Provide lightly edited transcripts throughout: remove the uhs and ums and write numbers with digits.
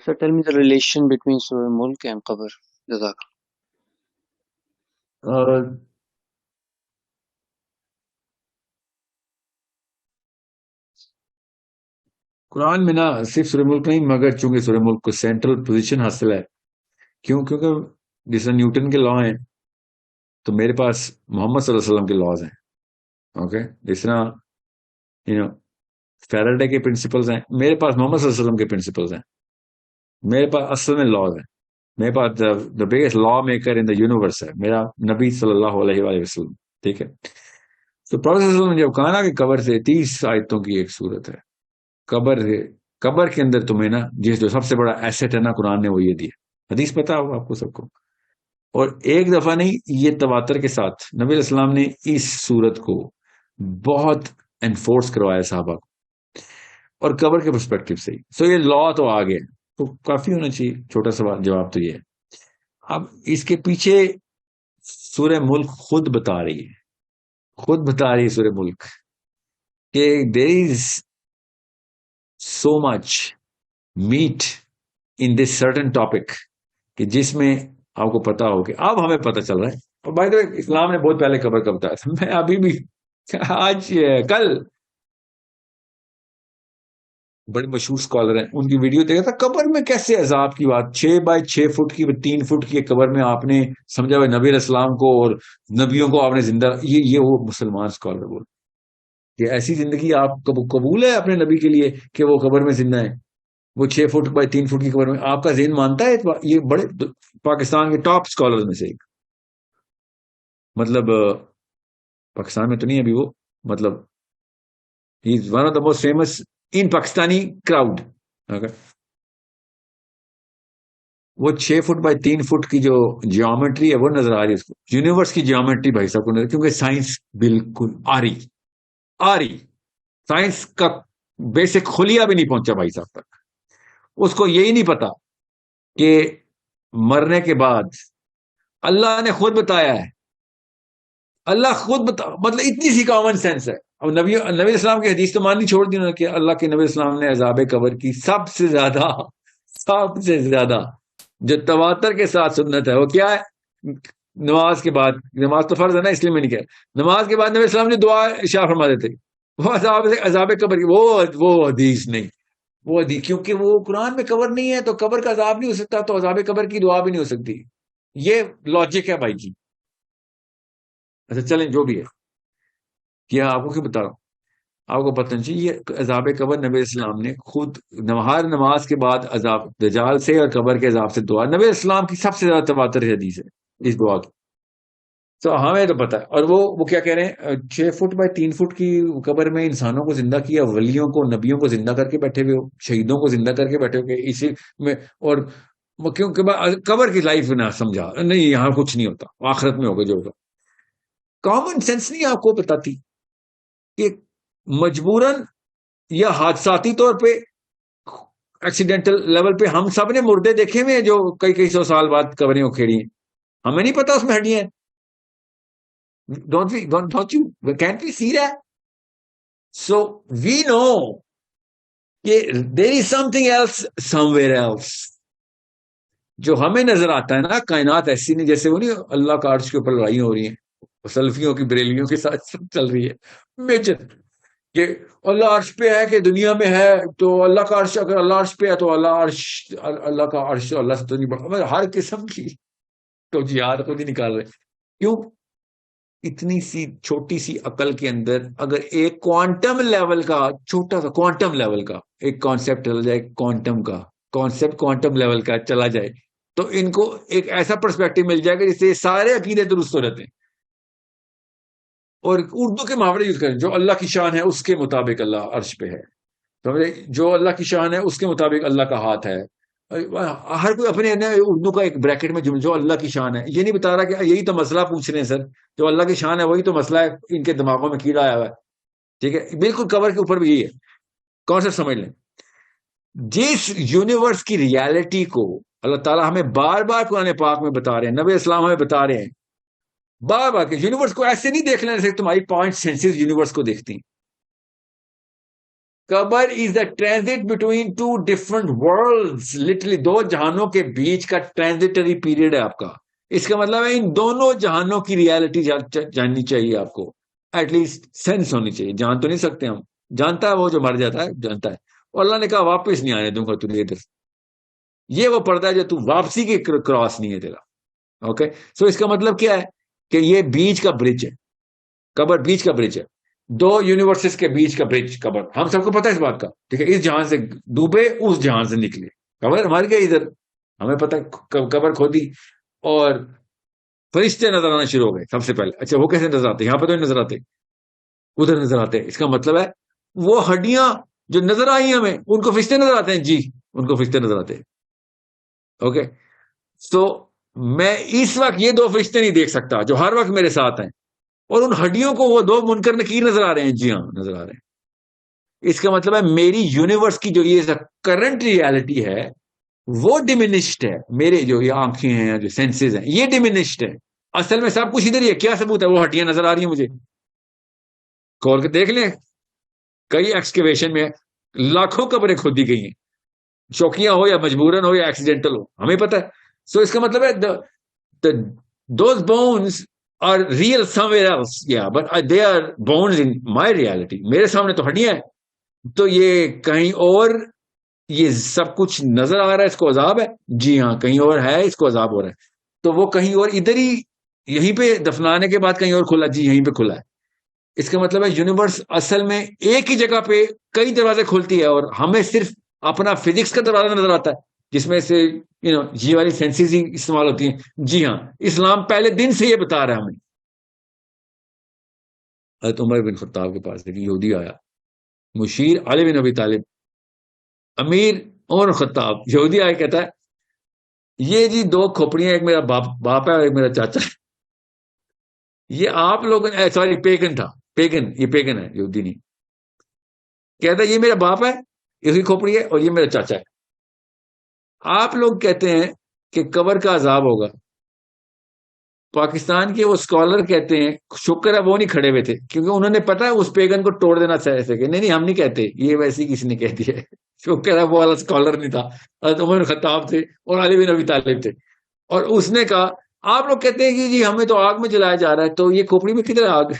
So tell me the relation between Surah Mulk and Qabr. Jazak. قرآن میں نہ صرف سورہ ملک نہیں مگر چونکہ سورہ ملک کو سینٹرل پوزیشن حاصل ہے. کیونکہ جس طرح نیوٹن کے لا ہیں تو میرے پاس محمد صلی اللہ علیہ وسلم کے لاز ہیں. اوکے, جس طرح فیراڈے کے پرنسپلز ہیں, میرے پاس محمد صلی اللہ علیہ وسلم کے پرنسپلز ہیں. میرے پاس اصل میں لاز ہیں. میرے پاس the biggest law maker in the universe ہے میرا نبی صلی اللہ علیہ وآلہ وسلم. ٹھیک ہے, تو پروفیسر صلی اللہ علیہ وسلم نے جب کہا نا کہ قبر سے 30 آیتوں کی ایک صورت ہے, قبر کے اندر تمہیں نا جو سب سے بڑا ایسٹ ہے نا قرآن نے وہ یہ دیا. حدیث پتا ہوگا آپ کو سب کو, اور ایک دفعہ نہیں, یہ تواتر کے ساتھ نبی علیہ السلام نے اس صورت کو بہت انفورس کروایا صحابہ کو, اور قبر کے پرسپیکٹو سے. سو یہ لا تو آ گیا, تو کافی ہونا چاہیے. چھوٹا سوال جواب تو یہ ہے. اب اس کے پیچھے سورہ ملک خود بتا رہی ہے سورہ ملک کہ there is so much meat in this certain topic کہ جس میں آپ کو پتا ہو کہ اب ہمیں پتا چل رہا ہے. اور بائی دا وے اسلام نے بہت پہلے قبر کا بتایا تھا. میں ابھی بھی کل بڑے مشہور اسکالر ہیں, ان کی ویڈیو دیکھا تھا, قبر میں کیسے عذاب کی بات, 6x6 فٹ کی 3 فٹ کی قبر میں آپ نے سمجھا ہوا نبی علیہ السلام کو اور نبیوں کو آپ نے زندہ, یہ وہ مسلمان اسکالر بول کہ ایسی زندگی آپ قبول ہے اپنے نبی کے لیے کہ وہ قبر میں زندہ ہے, وہ 6 فٹ بائی 3 فٹ کی قبر میں. آپ کا ذہن مانتا ہے یہ بڑے پاکستان کے ٹاپ اسکالر میں سے ایک, مطلب پاکستان میں تو نہیں ابھی وہ, مطلب he is one of the most famous in Pakistani crowd. وہ 6 فٹ بائی 3 فٹ کی جو جیومیٹری ہے وہ نظر آ رہی ہے اس کو, یونیورس کی جیومیٹری بھائی صاحب کو نظر, کیونکہ سائنس بالکل آ رہی سائنس کا بیسک خلیہ بھی نہیں پہنچا بھائی صاحب تک. اس کو یہی نہیں پتا کہ مرنے کے بعد اللہ نے خود بتایا ہے, اللہ خود مطلب اتنی سی کامن سینس ہے. اب نبی اسلام کی حدیث تو ماننی چھوڑ دی انہوں نے کہ اللہ کے نبی اسلام نے عذاب قبر کی سب سے زیادہ جو تواتر کے ساتھ سنت ہے وہ کیا ہے, نماز کے بعد, نماز تو فرض ہے نا اس لیے میں نہیں کہا, نماز کے بعد نبی اسلام نے دعا ارشاد فرما دیتے, وہ عذاب قبر کی وہ حدیث نہیں, وہ حدیث کیونکہ وہ قرآن میں قبر نہیں ہے تو قبر کا عذاب نہیں ہو سکتا, تو عذاب قبر کی دعا بھی نہیں ہو سکتی. یہ لاجک ہے بھائی جی. اچھا چلیں جو بھی ہے, کیا آپ کو کیوں بتا رہا ہوں, آپ کو پتہ نہیں چاہیے یہ عذاب قبر نبی اسلام نے خود ہر نماز کے بعد عذاب دجال سے اور قبر کے عذاب سے دعا, نبی اسلام کی سب سے زیادہ تواتر حدیث ہے اس دعا کی. تو ہمیں تو پتا ہے. اور وہ کیا کہہ رہے ہیں, 6 فٹ بائی 3 فٹ کی قبر میں انسانوں کو زندہ کیا, ولیوں کو نبیوں کو زندہ کر کے بیٹھے ہوئے ہو, شہیدوں کو زندہ کر کے بیٹھے ہوئے اسی میں, اور کیونکہ قبر کی لائف نہ سمجھا نہیں, یہاں کچھ نہیں ہوتا, آخرت میں ہوگا جو ہوگا. کامن سینس نہیں آپ کو بتاتی کہ مجبوراً یا حادثاتی طور پہ ایکسیڈنٹل لیول پہ ہم سب نے مردے دیکھے ہوئے ہیں جو کئی 100 سال بعد قبریں اکھیڑی ہیں, ہمیں نہیں پتا اس میں ہڈیاں ہیں. Don't you? Can't we see that? So we know there is something else somewhere else. جو ہمیں نظر آتا ہے نا, کائنات ایسی نہیں جیسے وہ نہیں اللہ کا عرش کے اوپر لڑائیاں ہو رہی ہیں, سلفیوں کی بریلیوں کے ساتھ چل رہی ہے میجر, کہ اللہ عرش پہ ہے کہ دنیا میں ہے, تو اللہ کا عرش, اگر اللہ عرش پہ ہے تو اللہ کا عرش اللہ سے تو نہیں بڑھا. ہر قسم کی تو جہاد کو نہیں نکال رہے. کیوں؟ اتنی سی چھوٹی سی عقل کے اندر اگر ایک کوانٹم لیول کا, چھوٹا سا کوانٹم لیول کا ایک کانسیپٹ چلا جائے, کوانٹم لیول کا چلا جائے, تو ان کو ایک ایسا پرسپیکٹو مل جائے گا جس سے سارے عقیدے درست ہو رہتے ہیں. اور اردو کے محاورے یوز کریں, جو اللہ کی شان ہے اس کے مطابق اللہ عرش پہ ہے, جو اللہ کی شان ہے اس کے مطابق اللہ کا ہاتھ ہے. ہر کوئی اپنے اردو کا ایک بریکٹ میں جو اللہ کی شان ہے, یہ نہیں بتا رہا کہ یہی تو مسئلہ پوچھ رہے ہیں سر, جو اللہ کی شان ہے وہی تو مسئلہ ہے, ان کے دماغوں میں کیڑا آیا ہوا ہے. ٹھیک ہے, بالکل قبر کے اوپر بھی یہی ہے کانسیپٹ, سمجھ لیں. جس یونیورس کی ریالٹی کو اللہ تعالیٰ ہمیں بار بار قرآن پاک میں بتا رہے ہیں, نبی اسلام ہمیں بتا رہے ہیں بار بار کہ یونیورس کو ایسے نہیں دیکھ لینے سے تمہاری 5 سینسز یونیورس کو دیکھتی ہیں. قبر is the transit between two different worlds. Literally دو جہانوں کے بیچ کا ٹرانزٹری پیریڈ ہے آپ کا. اس کا مطلب ہے ان دونوں جہانوں کی ریالٹی جاننی چاہیے آپ کو, ایٹ لیسٹ سینس ہونی چاہیے. جان تو نہیں سکتے ہم, جانتا ہے وہ جو مر جاتا ہے جانتا ہے, اور اللہ نے کہا واپس نہیں آنے دوں گا تجھے ادھر. یہ وہ پردہ ہے جو تو واپسی کے کراس نہیں ہے تیرا. اوکے, سو اس کا مطلب کیا ہے کہ یہ بیچ کا برج ہے, قبر بیچ کا برج ہے, دو یونیورسز کے بیچ کا برج قبر. ہم سب کو پتا ہے اس بات کا, ٹھیک ہے, اس جہان سے ڈوبے اس جہان سے نکلے, قبر مر گئے ادھر, ہمیں پتا قبر کھودی اور فرشتے نظر آنا شروع ہو گئے سب سے پہلے. اچھا وہ کیسے نظر آتے؟ یہاں پہ تو نہیں نظر آتے, ادھر نظر آتے. اس کا مطلب ہے وہ ہڈیاں جو نظر آئی ہمیں ان کو فرشتے نظر آتے ہیں. جی ان کو فرشتے نظر آتے ہیں. اوکے, سو میں اس وقت یہ دو فرشتے نہیں دیکھ سکتا جو ہر وقت میرے ساتھ ہیں, اور ان ہڈیوں کو وہ دو منکر نکیر نظر آ رہے ہیں. جی ہاں نظر آ رہے ہیں. اس کا مطلب ہے میری یونیورس کی جو یہ کرنٹ ریالٹی ہے وہ ڈیمینشڈ ہے. میرے جو یہ آنکھیں ہیں جو سینسز ہیں یہ ڈیمینشڈ ہے. اصل میں سب کچھ ادھر ہی ہے. کیا ثبوت ہے؟ وہ ہڈیاں نظر آ رہی ہیں مجھے, کھول کے دیکھ لیں. کئی ایکسکیویشن میں لاکھوں قبریں کھودی گئی ہیں, شوقیاں ہو یا مجبوراً ہو یا ایکسیڈنٹل ہو, ہمیں پتہ ہے. سو اس کا مطلب ہے those bones are real somewhere else, yeah, but they are bones in my reality. میرے سامنے تو ہڈیاں ہیں, تو یہ کہیں اور یہ سب کچھ نظر آ رہا ہے, اس کو عذاب ہے. جی ہاں کہیں اور ہے, اس کو عذاب ہو رہا ہے. تو وہ کہیں اور ادھر ہی یہیں پہ دفنانے کے بعد کہیں اور کھلا. جی یہیں پہ کھلا ہے. اس کا مطلب ہے یونیورس اصل میں ایک ہی جگہ پہ کئی دروازے کھولتی ہے, اور ہمیں صرف اپنا فزکس کا دروازہ نظر آتا ہے جس میں سے یہ والی سینسز ہی استعمال ہوتی ہیں. جی ہاں اسلام پہلے دن سے یہ بتا رہا ہے ہمیں. حضرت عمر بن خطاب کے پاس ایک یہودی آیا, مشیر علی بن ابی طالب, امیر عمر خطاب, یہودی آیا, کہتا ہے یہ جی دو کھوپڑیاں, ایک میرا باپ ہے اور ایک میرا چاچا ہے. یہ آپ لوگوں نے, سوری پیگن تھا, پیگن, یہ پیگن ہے یہودی نہیں. کہتا ہے یہ میرا باپ ہے, اسی کھوپڑی ہے, اور یہ میرا چاچا ہے. آپ لوگ کہتے ہیں کہ قبر کا عذاب ہوگا. پاکستان کے وہ اسکالر کہتے ہیں, شکر ہے وہ نہیں کھڑے ہوئے تھے, کیونکہ انہوں نے پتا ہے اس پیگن کو توڑ دینا چاہے سکے. نہیں ہم نہیں کہتے, یہ ویسے کسی نے کہہ دیا ہے. شکر ہے وہ والا اسکالر نہیں تھا, حضرت عمر خطاب تھے اور علی بن ابی طالب تھے. اور اس نے کہا آپ لوگ کہتے ہیں کہ جی ہمیں تو آگ میں جلایا جا رہا ہے, تو یہ کھوپڑی میں کدھر آگ؟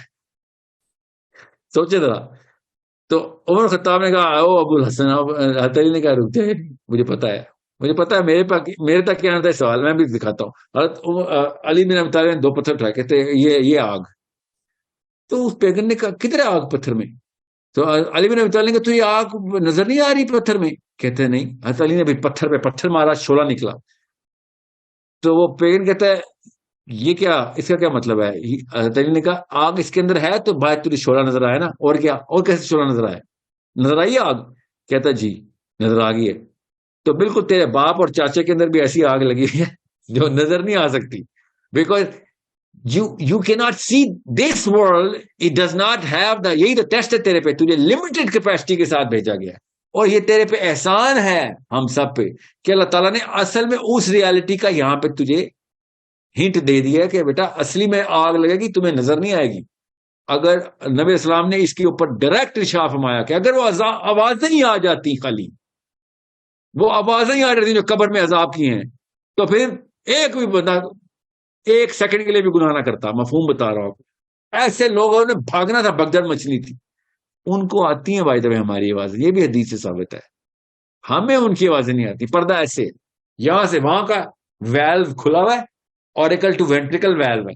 سوچے ذرا. تو عمر خطاب نے کہا او ابو الحسن, حضرت علی نے کہا رک جائے, مجھے پتا ہے میرے تک کیا آتا ہے سوال, میں بھی دکھاتا ہوں. حضرت علی بن ابی طالب نے دو پتھر اٹھائے, کہتے یہ آگ. تو اس پیغمبر نے کہا کدھر ہے آگ پتھر میں؟ تو علی بن ابی طالب نے کہا تو یہ آگ نظر نہیں آ رہی پتھر میں؟ کہتے ہیں نہیں. حضرت علی نے بھی پتھر پہ پتھر مارا, شعلہ نکلا. تو وہ پیغمبر کہتا ہے یہ کیا, اس کا کیا مطلب ہے؟ حضرت علی نے کہا آگ اس کے اندر ہے تو باہر تجھے شعلہ نظر آیا نا, اور کیا, اور کیسے شعلہ نظر آیا؟ نظر آئی آگ؟ کہتا جی نظر آ گئی ہے. تو بالکل تیرے باپ اور چاچے کے اندر بھی ایسی آگ لگی ہے جو نظر نہیں آ سکتی, because you cannot see this world, it does not have the, یہی تو ٹیسٹ ہے تیرے پہ, تجھے لمیٹڈ کیپیسٹی کے ساتھ بھیجا گیا ہے. اور یہ تیرے پہ احسان ہے ہم سب پہ کہ اللہ تعالیٰ نے اصل میں اس ریالٹی کا یہاں پہ تجھے ہنٹ دے دیا کہ بیٹا اصلی میں آگ لگے گی, تمہیں نظر نہیں آئے گی. اگر نبی اسلام نے اس کے اوپر ڈائریکٹ ارشاد فرمایا کہ اگر وہ آوازیں ہی آ جاتی, خالی وہ آوازیں ہی آ جاتی جو قبر میں عذاب کی ہیں, تو پھر ایک بھی بندہ ایک سیکنڈ کے لیے بھی گناہ نہ کرتا. مفہوم بتا رہا ہوں. ایسے لوگوں نے بھاگنا تھا, بگدڑ مچھلی تھی. ان کو آتی ہیں بھائی ہماری آوازیں, یہ بھی حدیث سے ثابت ہے. ہمیں ان کی آوازیں نہیں آتی. پردہ ایسے یہاں سے وہاں کا ویلو کھلا ہوا ہے, اوریکل ٹو وینٹریکل ویلو ہے,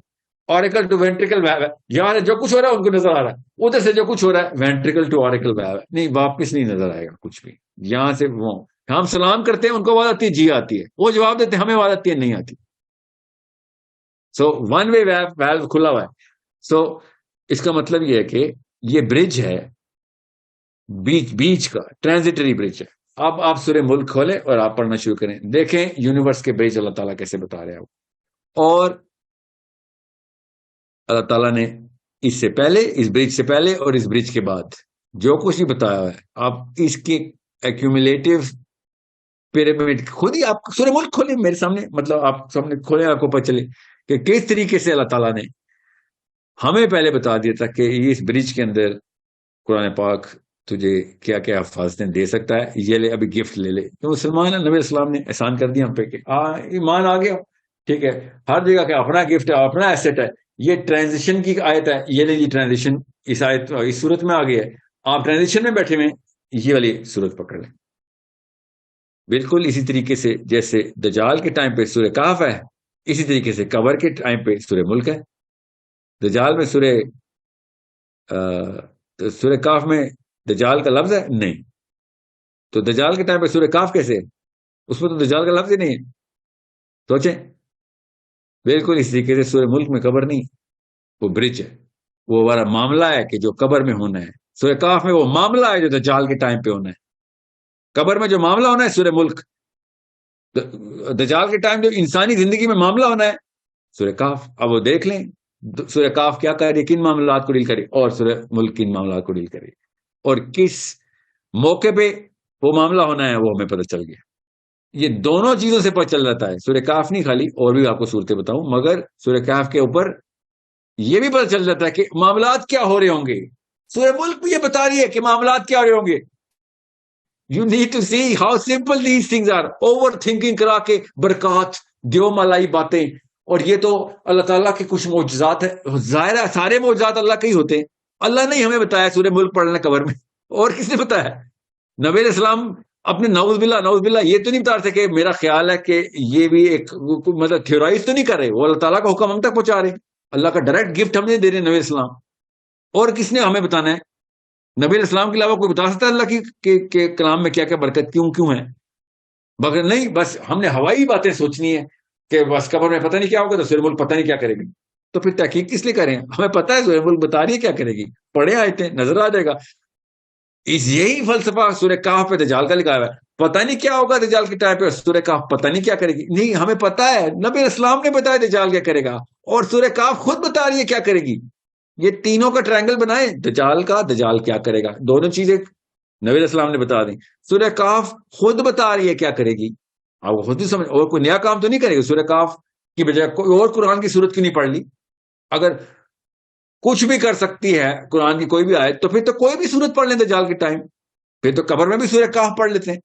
اوریکل ٹو وینٹریکل ویلو ہے. یہاں سے جو کچھ ہو رہا ہے ان کو نظر آ رہا ہے, ادھر سے جو کچھ ہو رہا ہے وینٹریکل ٹو اوریکل ویلو ہے. نہیں واپس نہیں نظر آئے گا کچھ بھی. یہاں سے وہ ہم سلام کرتے ہیں, ان کو آواز آتی ہے جی آتی ہے, وہ جواب دیتے ہیں ہمیں آواز آتی ہے نہیں آتی. سو ون وے ویلو کھلا ہوا ہے. سو اس کا مطلب یہ ہے کہ یہ برج ہے, بیچ کا ٹرانزٹری برج ہے. اب آپ سورہ ملک کھولیں اور آپ پڑھنا شروع کریں, دیکھیں یونیورس کے برج اللہ تعالیٰ کیسے بتا رہے ہیں. اور اللہ تعالیٰ نے اس سے پہلے, اس برج سے پہلے اور اس برج کے بعد جو کچھ بھی بتایا ہے, آپ اس کے ایکومولیٹو پیرامڈ خود ہی آپ سورہ ملک کھولیں میرے سامنے, مطلب آپ سامنے کھولیں, آپ کو پتہ چلے کہ کس طریقے سے اللہ تعالیٰ نے ہمیں پہلے بتا دیا تھا کہ اس برج کے اندر قرآن پاک تجھے کیا کیا حفاظتیں دے سکتا ہے، یہ لے ابھی گفٹ لے لے. تو مسلمان ہے، نبی اسلام نے احسان کر دیا ہم پہ کہ ایمان آ گیا، ٹھیک ہے، ہر جگہ کا اپنا گفٹ ہے، اپنا ایسٹ ہے. یہ ٹرانزیشن کی آیت ہے، یہ نہیں ٹرانزیشن اس آیت اس صورت میں آ گئی ہے، آپ ٹرانزیشن میں بیٹھے ہوئے یہ والی صورت پکڑ لیں. بالکل اسی طریقے سے جیسے دجال کے ٹائم پہ سورہ کہف ہے، اسی طریقے سے قبر کے ٹائم پہ سورہ ملک ہے. دجال میں سورہ کاف میں دجال کا لفظ ہے نہیں، تو دجال کے ٹائم پہ سورہ کاف کیسے؟ اس میں تو دجال کا لفظ ہی نہیں ہے. سوچیں، بالکل اس طریقے سے سورہ ملک میں قبر نہیں، وہ برج ہے، وہ والا معاملہ ہے کہ جو قبر میں ہونا ہے. سورہ کاف میں وہ معاملہ ہے جو دجال کے ٹائم پہ ہونا ہے. قبر میں جو معاملہ ہونا ہے سورہ ملک، دجال کے ٹائم جو انسانی زندگی میں معاملہ ہونا ہے سورہ کاف. اب وہ دیکھ لیں سورہ کاف کیا کر رہی ہے، کن معاملات کو ڈیل کرے، اور سورہ ملک کن معاملات کو ڈیل کرے، اور کس موقع پہ وہ معاملہ ہونا ہے وہ ہمیں پتہ چل گیا. یہ دونوں چیزوں سے پتہ چل جاتا ہے. سورہ کاف نہیں خالی، اور بھی آپ کو صورتیں بتاؤں، مگر سورہ کاف کے اوپر یہ بھی پتہ چل جاتا ہے کہ معاملات کیا ہو رہے ہوں گے. سورہ ملک بھی یہ بتا رہی ہے کہ معاملات کیا ہو رہے ہوں گے. You need to see how simple these things are. Over thinking کرا کے برکات دیو ملائی باتیں، اور یہ تو اللہ تعالیٰ کے کچھ معجزات ہیں. ظاہر ہے سارے معجزات اللہ کے ہی ہوتے ہیں. اللہ نے ہی ہمیں بتایا سورہ ملک پڑھنا قبر میں، اور کس نے بتایا؟ نبی علیہ السلام اپنے نعوذ باللہ یہ تو نہیں بتا رہے کہ میرا خیال ہے کہ یہ بھی ایک مطلب تھیورائز تو نہیں کر رہے، وہ اللہ تعالیٰ کا حکم ہم تک پہنچا رہے ہیں. اللہ کا ڈائریکٹ گفٹ ہم نے دے رہے نبی علیہ السلام. اور کس نے ہمیں بتانا ہے؟ نبی علیہ السلام کے علاوہ کوئی بتا سکتا ہے اللہ کی کلام میں کیا کیا برکت کیوں ہے؟ مگر نہیں، بس ہم نے ہوائی باتیں سوچنی ہے کہ بس قبر میں پتہ نہیں کیا ہوگا تو سورہ ملک پتہ نہیں کیا کرے گی. تو پھر تحقیق کس لیے کریں؟ ہمیں پتہ ہے سورہ ملک بتا رہی ہے کیا کرے گی، پڑھے آیتیں نظر آ جائے گا. یہی فلسفہ سورہ کہف پہ دجال کا لکھا ہوا ہے. پتہ نہیں کیا ہوگا دجال کے ٹائم پہ، سورہ کہف پتہ نہیں کیا کرے گی. نہیں، ہمیں پتہ ہے، نبی علیہ السلام نے بتایا دجال کیا کرے گا، اور سورہ کہف خود بتا رہی ہے کیا کرے گی. یہ تینوں کا ٹرائنگل بنائیں، دجال کیا کرے گا، دونوں چیزیں نبی علیہ السلام نے بتا دیں. سورہ کہف خود بتا رہی ہے کیا کرے گی، آپ خود ہی سمجھ، اور کوئی نیا کام تو نہیں کرے گی. سورہ کہف کی بجائے کوئی اور قرآن کی صورت کیوں نہیں پڑھ لی؟ اگر کچھ بھی کر سکتی ہے قرآن کی کوئی بھی آیت، تو پھر تو کوئی بھی صورت پڑھ لیں دجال کے ٹائم، پھر تو قبر میں بھی سورہ کہف پڑھ لیتے ہیں.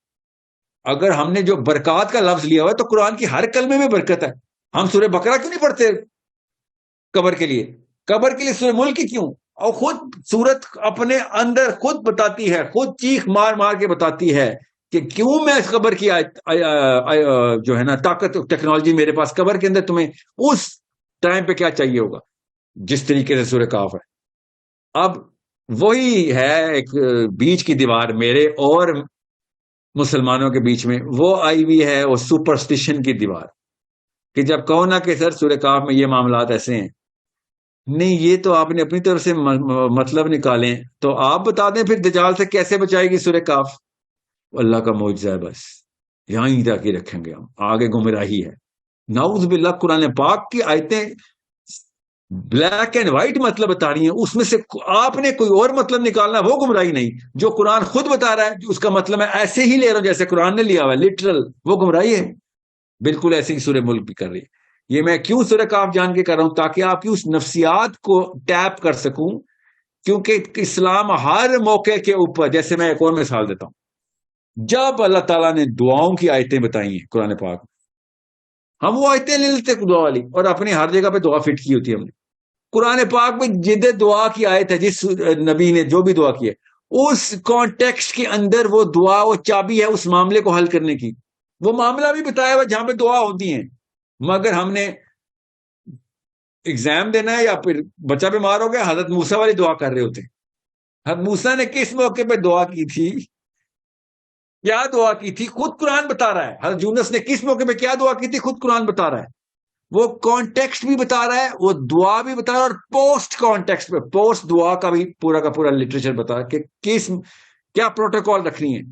اگر ہم نے جو برکات کا لفظ لیا ہوا ہے تو قرآن کی ہر کلمے میں برکت ہے. ہم سورہ بقرہ کیوں نہیں پڑھتے قبر کے لیے؟ قبر کے لیے سورہ ملک کی کیوں؟ اور خود سورت اپنے اندر خود بتاتی ہے، خود چیخ مار مار کے بتاتی ہے کہ کیوں میں اس قبر کی جو ہے نا طاقت ٹیکنالوجی میرے پاس، قبر کے اندر تمہیں اس ٹائم پہ کیا چاہیے ہوگا، جس طریقے سے سورہ کہف ہے. اب وہی ہے ایک بیچ کی دیوار میرے اور مسلمانوں کے بیچ میں، وہ آئی ہوئی ہے وہ سپرسٹیشن کی دیوار، کہ جب کہو نا کہ سر سورہ کہف میں یہ معاملات ایسے ہیں، نہیں یہ تو آپ نے اپنی طرف سے مطلب نکالیں، تو آپ بتا دیں پھر دجال سے کیسے بچائے گی سورہ کہف. اللہ کا معجزہ ہے، بس یہاں ہی تک ہی رکھیں گے ہم، آگے گمراہی ہے. نعوذ باللہ قرآن پاک کی آیتیں بلیک اینڈ وائٹ مطلب بتا رہی ہیں، اس میں سے آپ نے کوئی اور مطلب نکالنا، وہ گمراہی نہیں. جو قرآن خود بتا رہا ہے اس کا مطلب میں ایسے ہی لے رہا ہوں جیسے قرآن نے لیا ہوا ہے، لٹرل، وہ گمراہی ہے. بالکل ایسے ہی سورہ ملک بھی کر رہی ہے. یہ میں کیوں سورہ کہف جان کے کر رہا ہوں؟ تاکہ آپ کی اس نفسیات کو ٹیپ کر سکوں، کیونکہ اسلام ہر موقع کے اوپر، جیسے میں ایک اور مثال دیتا ہوں، جب اللہ تعالیٰ نے دعاؤں کی آیتیں بتائی ہیں قرآن پاک میں، ہم وہ آیتیں لے لیتے دعا والی، اور اپنی ہر جگہ پہ دعا فٹ کی ہوتی ہے ہم نے. قرآن پاک میں جد دعا کی آیت ہے، جس نبی نے جو بھی دعا کی ہے اس کانٹیکسٹ کے اندر وہ دعا، وہ چابی ہے اس معاملے کو حل کرنے کی. وہ معاملہ بھی بتایا ہوا جہاں پہ دعا ہوتی ہیں، مگر ہم نے ایگزام دینا ہے یا پھر بچہ بیمار ہو گیا، حضرت موسیٰ والی دعا کر رہے ہوتے ہیں. حضرت موسیٰ نے کس موقع پہ دعا کی تھی، کیا دعا کی تھی، خود قرآن بتا رہا ہے. حضرت یونس نے کس موقع پہ کیا دعا کی تھی، خود قرآن بتا رہا ہے. وہ کانٹیکسٹ بھی بتا رہا ہے، وہ دعا بھی بتا رہا ہے، اور پوسٹ کانٹیکسٹ پہ پوسٹ دعا کا بھی پورا کا پورا لٹریچر بتا رہا ہے کہ کیا پروٹوکول رکھنی ہے.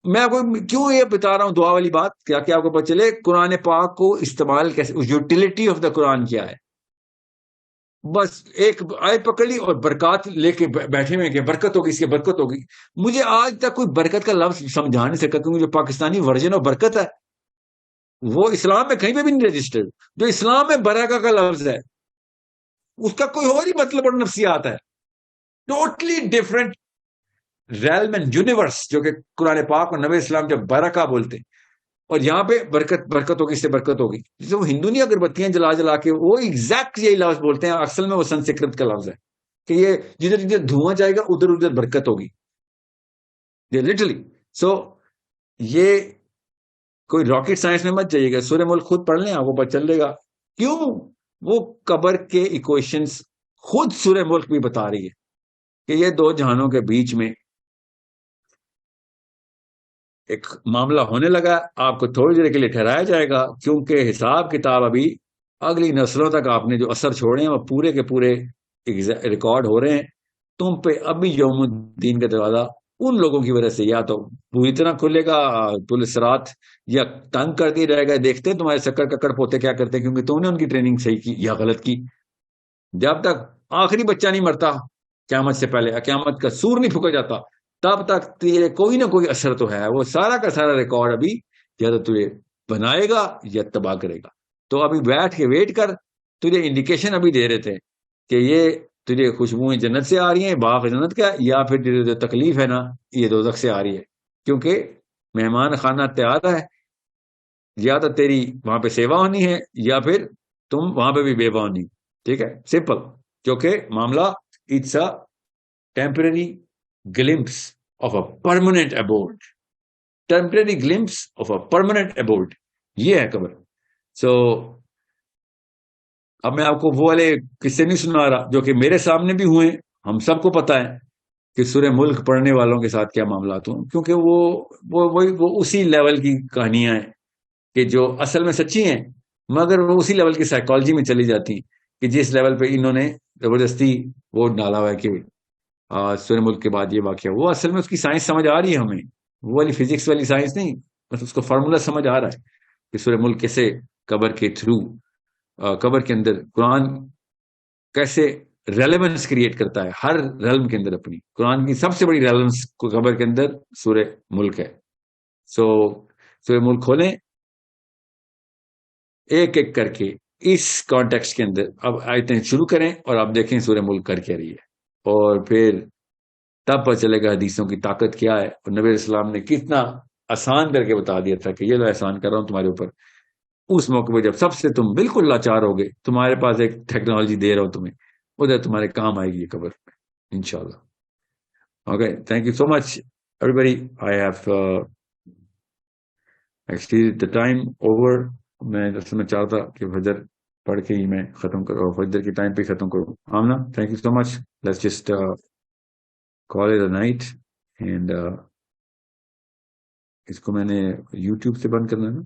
میں آپ کو کیوں یہ بتا رہا ہوں دعا والی بات، کیا آپ کو پتہ چلے قرآن پاک کو استعمال کیسے، یوٹیلیٹی آف دا قرآن کیا ہے. بس ایک آیت پکڑ لی اور برکات لے کے بیٹھے ہوئے کہ برکت ہوگی، اس کی برکت ہوگی. مجھے آج تک کوئی برکت کا لفظ سمجھا نہیں سکا، کیونکہ جو پاکستانی ورژن آف برکت ہے وہ اسلام میں کہیں پہ بھی نہیں رجسٹرڈ. جو اسلام میں برکت کا لفظ ہے اس کا کوئی اور ہی مطلب اور نفسیات ہے، totally different realm and universe جو کہ قرآن پاک اور نبی اسلام جب برکہ بولتے ہیں، اور یہاں پہ برکت ہوگی، اس سے برکت ہوگی. جسے وہ ہندو نہیں اگربتیاں جلا جلا کے وہ ایگزیکٹ یہی لفظ بولتے ہیں، اصل میں وہ سنسکرت کا لفظ ہے کہ یہ جدھر جدھر دھواں جائے گا ادھر ادھر برکت ہوگی. لٹرلی. سو یہ کوئی راکٹ سائنس میں مت جائیے گا، سورہ ملک خود پڑھ لیں آپ کو پتہ چل گا. کیوں؟ وہ قبر کے ایکویشنز خود سورہ ملک بھی بتا رہی ہے کہ یہ دو جہانوں کے بیچ میں ایک معاملہ ہونے لگا. آپ کو تھوڑی دیر کے لیے ٹھہرایا جائے گا کیونکہ حساب کتاب ابھی اگلی نسلوں تک آپ نے جو اثر چھوڑے ہیں وہ پورے کے پورے ریکارڈ ہو رہے ہیں. تم پہ ابھی یوم الدین کا دروازہ ان لوگوں کی وجہ سے یا تو پوری طرح کھلے گا پولیس رات، یا تنگ کرتی رہے گا. دیکھتے ہیں تمہارے چکر ککڑ پوتے کیا کرتے ہیں، کیونکہ تم نے ان کی ٹریننگ صحیح کی یا غلط کی. جب تک آخری بچہ نہیں مرتا قیامت سے پہلے، قیامت کا سور نہیں پھونکا جاتا، تب تک تیرے کوئی نہ کوئی اثر تو ہے. وہ سارا کا سارا ریکارڈ ابھی یا تو تجھے بنائے گا یا تباہ کرے گا. تو ابھی بیٹھ کے ویٹ کر. تجھے انڈیکیشن ابھی دے رہے تھے کہ یہ تجھے خوشبوئیں جنت سے آ رہی ہیں، باغ جنت کا، یا پھر تجھے جو تکلیف ہے نا یہ دوزخ سے آ رہی ہے، کیونکہ مہمان خانہ تیار ہے. یا تو تیری وہاں پہ سیوا ہونی ہے یا پھر تم وہاں پہ بھی بیوہ ہونی. ٹھیک ہے، سمپل. جو کہ معاملہ it's a temporary glimpse of a permanent abode. Temporary glimpse of a permanent abode, یہ ہے قبر. سو اب میں آپ کو وہ والے قصے نہیں سنا رہا جو کہ میرے سامنے بھی ہوئے. ہم سب کو پتا ہے کہ سورہ ملک پڑھنے والوں کے ساتھ کیا معاملات ہوں، کیونکہ وہ اسی لیول کی کہانیاں ہیں کہ جو اصل میں سچی ہیں، مگر وہ اسی لیول کی سائیکالوجی میں چلی جاتی ہیں کہ جس لیول پہ انہوں نے زبردستی وہ ڈالا ہوا ہے کہ سورہ ملک کے بعد یہ واقعہ. وہ اصل میں اس کی سائنس سمجھ آ رہی ہے ہمیں، وہ والی فزکس والی سائنس نہیں، بس اس کو فارمولا سمجھ آ رہا ہے کہ سورہ ملک کیسے قبر کے تھرو، قبر کے اندر قرآن کیسے ریلیونس کریٹ کرتا ہے ہر ریلم کے اندر. اپنی قرآن کی سب سے بڑی ریلیونس قبر کے اندر سورہ ملک ہے. سو سورہ ملک کھولیں ایک ایک کر کے اس کانٹیکسٹ کے اندر. اب آیتیں شروع کریں اور آپ دیکھیں سورہ ملک کر کے رہی ہے، اور پھر تب پتہ چلے گا حدیثوں کی طاقت کیا ہے، اور نبی اسلام نے کتنا آسان کر کے بتا دیا تھا کہ یہ لو احسان کر رہا ہوں تمہارے اوپر. اس موقع پہ جب سب سے تم بالکل لاچار ہو گئے، تمہارے پاس ایک ٹیکنالوجی دے رہا ہوں تمہیں، ادھر تمہارے کام آئے گی یہ قبر میں انشاءاللہ. Okay, thank you so much everybody. I have extend the time over. میں اصل میں چاہتا کہ فجر پڑھ کے ہی میں ختم کروں، فجر کی ٹائم پہ ختم کروں. Amna, thank you so much. Let's just call it a night. And اس کو میں نے یوٹیوب سے بند کرنا ہے نا.